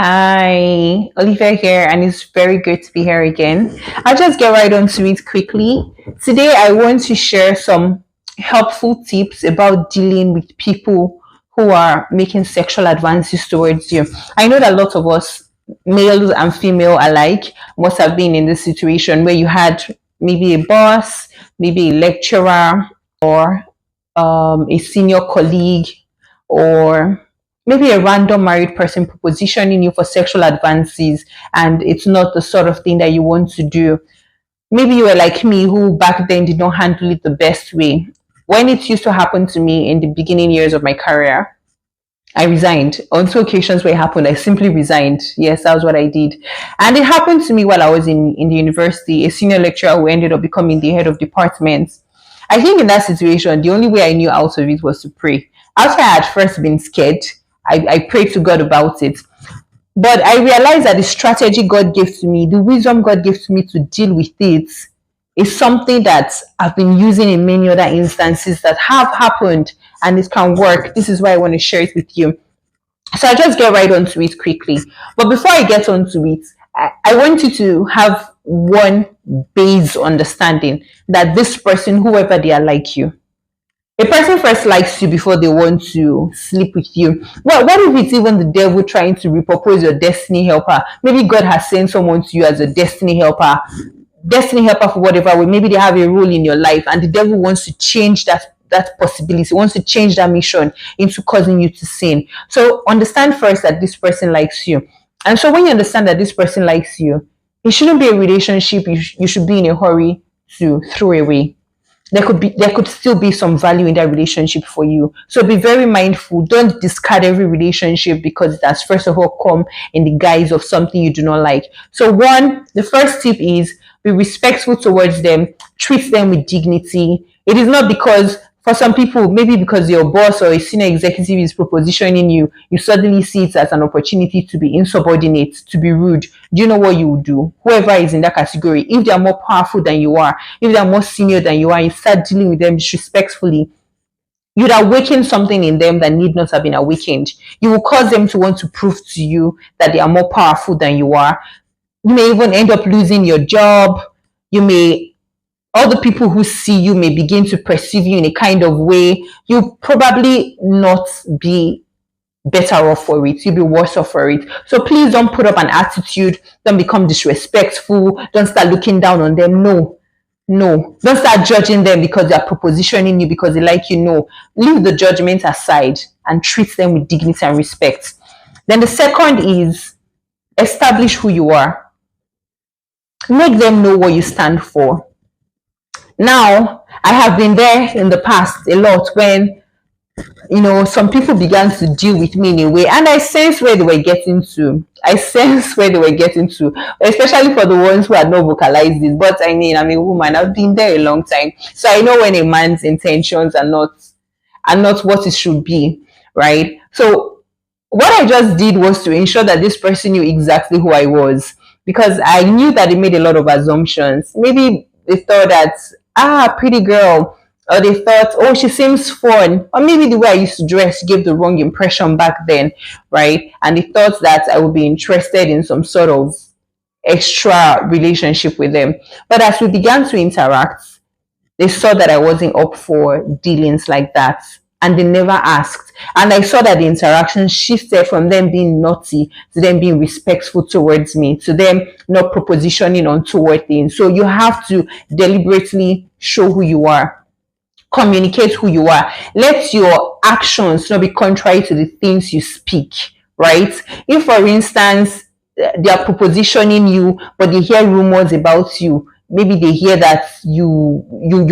Hi, Olivia here, and it's very good to be here again. I'll just get right on to it quickly. Today, I want to share some helpful tips about dealing with people who are making sexual advances towards you. I know that a lot of us, males and female alike, must have been in this situation where you had maybe a boss, maybe a lecturer, or a senior colleague, or maybe a random married person propositioning you for sexual advances, and it's not the sort of thing that you want to do. Maybe you were like me, who back then did not handle it the best way. When it used to happen to me in the beginning years of my career, I resigned. On two occasions where it happened, I simply resigned. Yes, that was what I did. And it happened to me while I was in the university, a senior lecturer who ended up becoming the head of department. I think in that situation, the only way I knew out of it was to pray. After I had first been scared, I prayed to God about it. But I realized that the strategy God gave to me, the wisdom God gave to me to deal with it, is something that I've been using in many other instances that have happened, and it can work. This is why I want to share it with you. So I'll just get right onto it quickly. But before I get onto it, I want you to have one base understanding that this person, whoever they are, like you. A person first likes you before they want to sleep with you. Well, what if it's even the devil trying to repurpose your destiny helper? Maybe God has sent someone to you as a destiny helper for whatever way. Maybe they have a role in your life, and the devil wants to change that possibility, wants to change that mission into causing you to sin. So understand first that this person likes you. And so when you understand that this person likes you, it shouldn't be a relationship you should be in a hurry to throw away. There could still be some value in that relationship for you. So be very mindful. Don't discard every relationship because it has first of all come in the guise of something you do not like. So the first tip is be respectful towards them, treat them with dignity. It is not because, for some people, maybe because your boss or a senior executive is propositioning you, you suddenly see it as an opportunity to be insubordinate, to be rude. Do you know what you would do? Whoever is in that category, if they are more powerful than you are, if they are more senior than you are, you start dealing with them disrespectfully, you'd awaken something in them that need not have been awakened. You will cause them to want to prove to you that they are more powerful than you are. You may even end up losing your job. All the people who see you may begin to perceive you in a kind of way. You'll probably not be better off for it. You'll be worse off for it. So please don't put up an attitude. Don't become disrespectful. Don't start looking down on them. No. No. Don't start judging them because they're propositioning you because they like you. No. Leave the judgment aside and treat them with dignity and respect. Then the second is establish who you are. Make them know what you stand for. Now, I have been there in the past a lot when, some people began to deal with me in a way, and I sense where they were getting to. Especially for the ones who had not vocalized it. But I mean, I'm a woman, I've been there a long time. So I know when a man's intentions are not what it should be, right? So what I just did was to ensure that this person knew exactly who I was, because I knew that they made a lot of assumptions. Maybe they thought that, pretty girl, or they thought, oh, she seems fun, or maybe the way I used to dress gave the wrong impression back then, right? And they thought that I would be interested in some sort of extra relationship with them. But as we began to interact, they saw that I wasn't up for dealings like that, and they never asked. And I saw that the interaction shifted from them being naughty to them being respectful towards me, to them not propositioning untoward things. So you have to deliberately show who you are, communicate who you are. Let your actions not be contrary to the things you speak, right? If, for instance, they are propositioning you, but they hear rumors about you, maybe they hear that you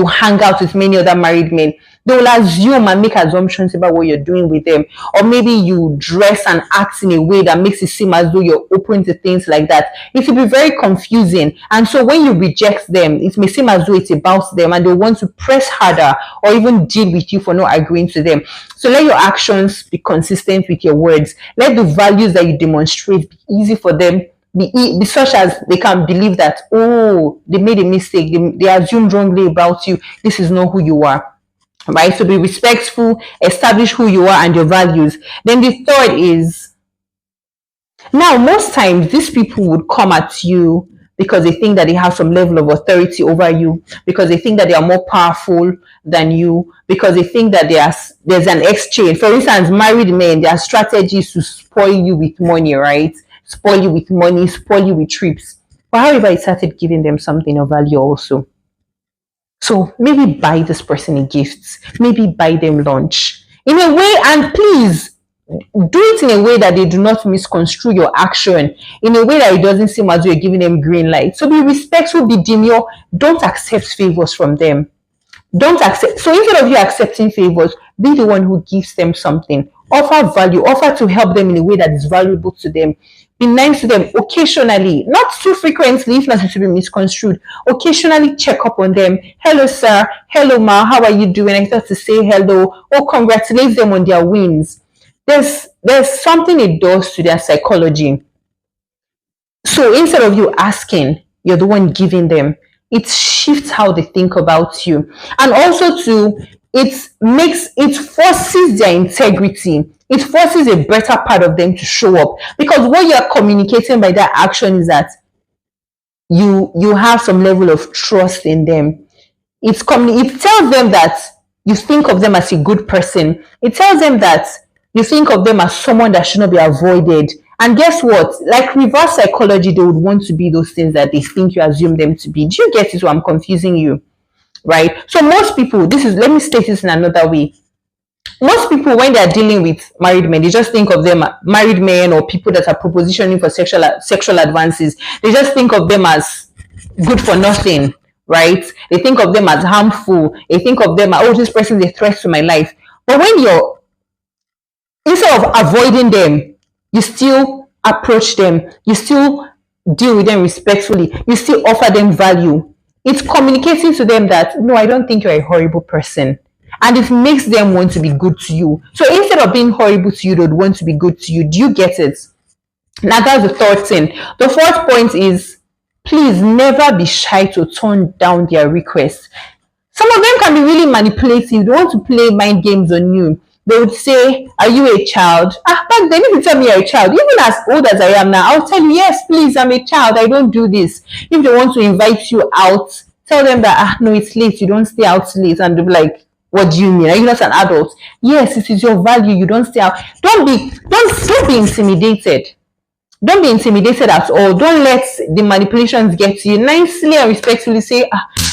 hang out with many other married men, they will assume and make assumptions about what you're doing with them. Or maybe you dress and act in a way that makes it seem as though you're open to things like that. It will be very confusing. And so when you reject them, it may seem as though it's about them, and they want to press harder or even deal with you for not agreeing to them. So let your actions be consistent with your words. Let the values that you demonstrate be easy for them, be such as they can believe that, oh, they made a mistake, they assumed wrongly about you, this is not who you are, right? So be respectful, establish who you are and your values. Then the third is Now, most times, these people would come at you because they think that they have some level of authority over you, because they think that they are more powerful than you, because they think that there's an exchange. For instance, married men, their strategy is to spoil you with money, right? Spoil you with money, spoil you with trips. But however, it started giving them something of value also. So maybe buy this person a gift, maybe buy them lunch in a way, and please do it in a way that they do not misconstrue your action, in a way that it doesn't seem as though you're giving them green light. So be respectful, be demure. Don't accept favors from them. Don't accept. So instead of you accepting favors, be the one who gives them something. Offer value, offer to help them in a way that is valuable to them. Be nice to them occasionally, not too frequently, if not it should be misconstrued. Occasionally check up on them. Hello, sir. Hello, ma. How are you doing? I thought to say hello. Or congratulate them on their wins. There's something it does to their psychology. So instead of you asking, you're the one giving them. It shifts how they think about you. And also too, it forces their integrity. It forces a better part of them to show up. Because what you're communicating by that action is that you have some level of trust in them. It tells them that you think of them as a good person. It tells them that you think of them as someone that should not be avoided. And guess what? Like reverse psychology, they would want to be those things that they think you assume them to be. Do you get it? So I'm confusing you, right? So most people, let me state this in another way. Most people, when they're dealing with married men, they just think of them, married men or people that are propositioning for sexual advances. They just think of them as good for nothing, right? They think of them as harmful. They think of them as, oh, this person is a threat to my life. But when you're, instead of avoiding them, you still approach them, you still deal with them respectfully, you still offer them value. It's communicating to them that, no, I don't think you're a horrible person. And it makes them want to be good to you. So instead of being horrible to you, they would want to be good to you. Do you get it? Now that's the third thing. The fourth point is, please never be shy to turn down their requests. Some of them can be really manipulative. They want to play mind games on you. They would say, are you a child? Back then, if you tell me you're a child, even as old as I am now, I'll tell you, yes, please, I'm a child. I don't do this. If they want to invite you out, tell them that, no, it's late. You don't stay out late. And they'll be like, what do you mean? Are you not an adult? Yes, it is your value. You don't stay out. Don't be intimidated. Don't be intimidated at all. Don't let the manipulations get to you. Nicely and respectfully say,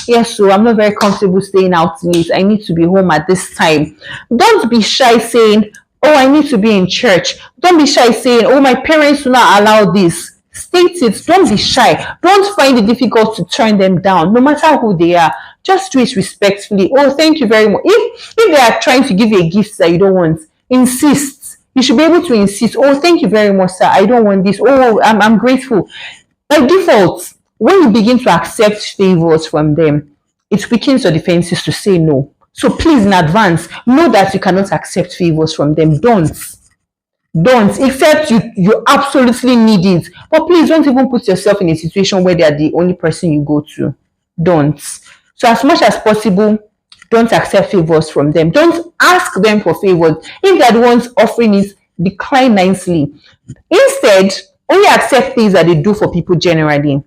yes, so I'm not very comfortable staying out late. I need to be home at this time. Don't be shy saying, oh, I need to be in church. Don't be shy saying, oh, my parents do not allow this. State it. Don't be shy. Don't find it difficult to turn them down, no matter who they are. Just do it respectfully. Oh, thank you very much. If they are trying to give you a gift that you don't want, insist. You should be able to insist. Oh, thank you very much, sir. I don't want this. Oh, I'm grateful. By default, when you begin to accept favors from them, it weakens your defenses to say no. So please, in advance, know that you cannot accept favors from them. Don't, except you absolutely need it. But please don't even put yourself in a situation where they are the only person you go to. Don't. So as much as possible, don't accept favors from them. Don't ask them for favors. If they're the ones offering it, decline nicely. Instead, only accept things that they do for people generally.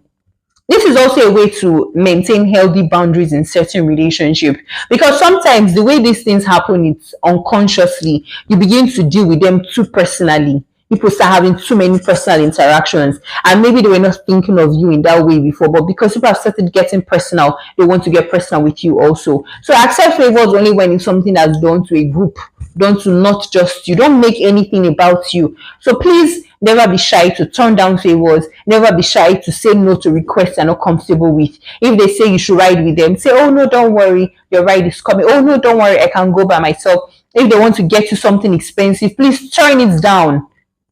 This is also a way to maintain healthy boundaries in certain relationships, because sometimes the way these things happen, it's unconsciously. You begin to deal with them too personally. People start having too many personal interactions, and maybe they were not thinking of you in that way before, but because people have started getting personal, they want to get personal with you also. So accept favors only when it's something that's done to a group, done to not just you. Don't make anything about you. So please never be shy to turn down favors. Never be shy to say no to requests you're not comfortable with. If they say you should ride with them, say, oh no, don't worry, your ride is coming. Oh no, don't worry, I can go by myself. If they want to get you something expensive, please turn it down.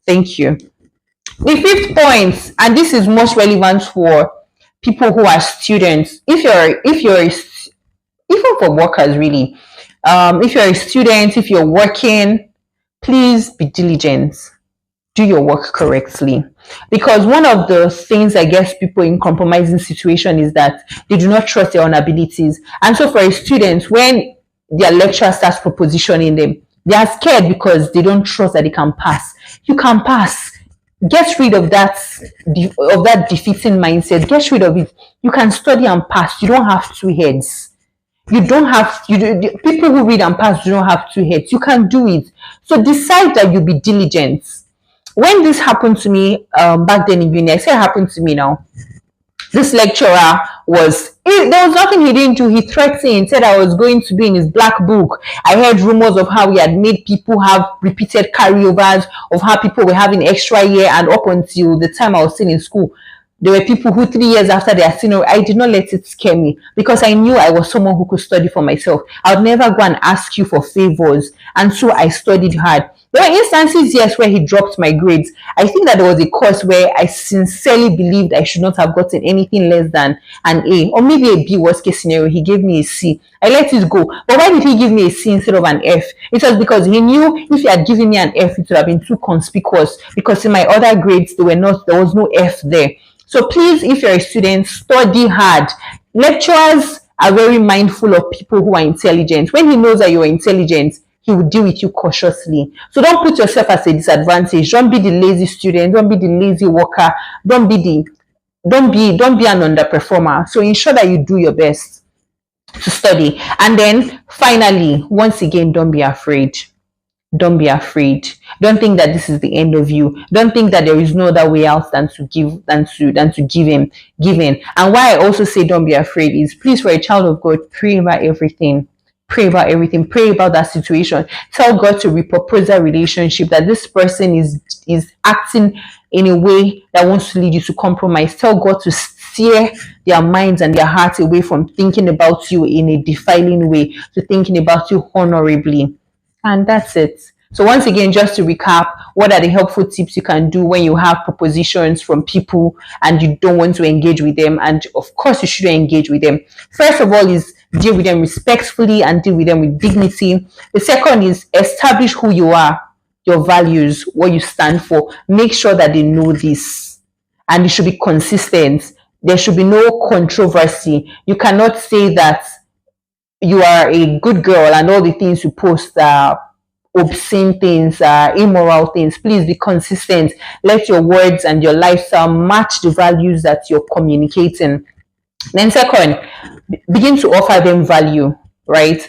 Thank you. The fifth point, and this is most relevant for people who are students. If you're even for workers really, if you're a student, if you're working, please be diligent. Do your work correctly, because one of the things I guess people in compromising situation is that they do not trust their own abilities. And so for a student, when their lecturer starts propositioning them, they are scared because they don't trust that they can pass. You can pass. Get rid of that defeating mindset. Get rid of it. You can study and pass. You don't have two heads. You don't have people who read and pass do not have two heads. You can do it. So decide that you'll be diligent. When this happened to me back then in uni, I say it happened to me now. This lecturer there was nothing he didn't do. He threatened, said I was going to be in his black book. I heard rumors of how he had made people have repeated carryovers, of how people were having extra year, and up until the time I was still in school, there were people who 3 years after their senior, I did not let it scare me because I knew I was someone who could study for myself. I would never go and ask you for favors. And so I studied hard. There were instances, yes, where he dropped my grades. I think that there was a course where I sincerely believed I should not have gotten anything less than an A, or maybe a B, worst case scenario. He gave me a C. I let it go. But why did he give me a C instead of an F? It was because he knew if he had given me an F, it would have been too conspicuous, because in my other grades, there was no F there. So please, if you're a student, study hard. Lecturers are very mindful of people who are intelligent. When he knows that you're intelligent, he will deal with you cautiously. So don't put yourself as a disadvantage. Don't be the lazy student. Don't be the lazy worker. Don't be an underperformer. So ensure that you do your best to study. And then finally, once again, don't be afraid. Don't be afraid. Don't think that this is the end of you. Don't think that there is no other way out than to give in. And why I also say don't be afraid is, please, for a child of God, pray about everything. Pray about everything. Pray about that situation. Tell God to repurpose that relationship, that this person is acting in a way that wants to lead you to compromise. Tell God to steer their minds and their hearts away from thinking about you in a defiling way to thinking about you honorably. And that's it. So once again, just to recap, what are the helpful tips you can do when you have propositions from people and you don't want to engage with them? And of course, you shouldn't engage with them. First of all is deal with them respectfully and deal with them with dignity. The second is establish who you are, your values, what you stand for. Make sure that they know this. And it should be consistent. There should be no controversy. You cannot say that you are a good girl and all the things you post are obscene things, immoral things. Please be consistent. Let your words and your lifestyle match the values that you're communicating. Then second, begin to offer them value, right?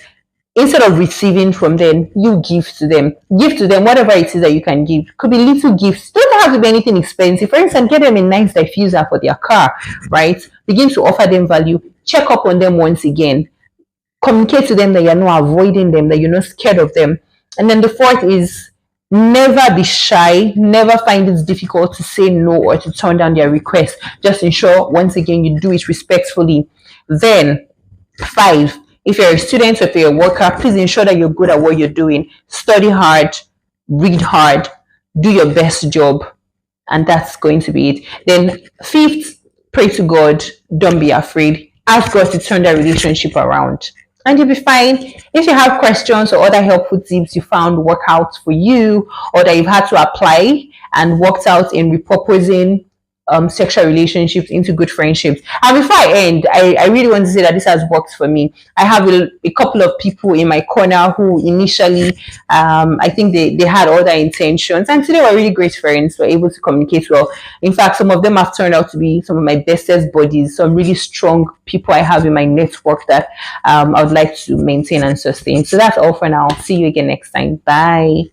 Instead of receiving from them, you give to them. Give to them whatever it is that you can give. Could be little gifts. Don't have to be anything expensive. For instance, get them a nice diffuser for their car, right? Begin to offer them value. Check up on them once again. Communicate to them that you're not avoiding them, that you're not scared of them. And then the fourth is never be shy. Never find it difficult to say no or to turn down their request. Just ensure, once again, you do it respectfully. Then, 5, if you're a student or if you're a worker, please ensure that you're good at what you're doing. Study hard, read hard, do your best job, and that's going to be it. Then 5th, pray to God. Don't be afraid. Ask God to turn that relationship around, and you'll be fine. If you have questions or other helpful tips you found work out for you, or that you've had to apply and worked out in repurposing sexual relationships into good friendships. And before I end, I really want to say that this has worked for me. I have a couple of people in my corner who initially, I think they had other intentions, and today we're really great friends. We're able to communicate well. In fact, some of them have turned out to be some of my bestest buddies, some really strong people I have in my network that I would like to maintain and sustain. So that's all for now. See you again next time. Bye.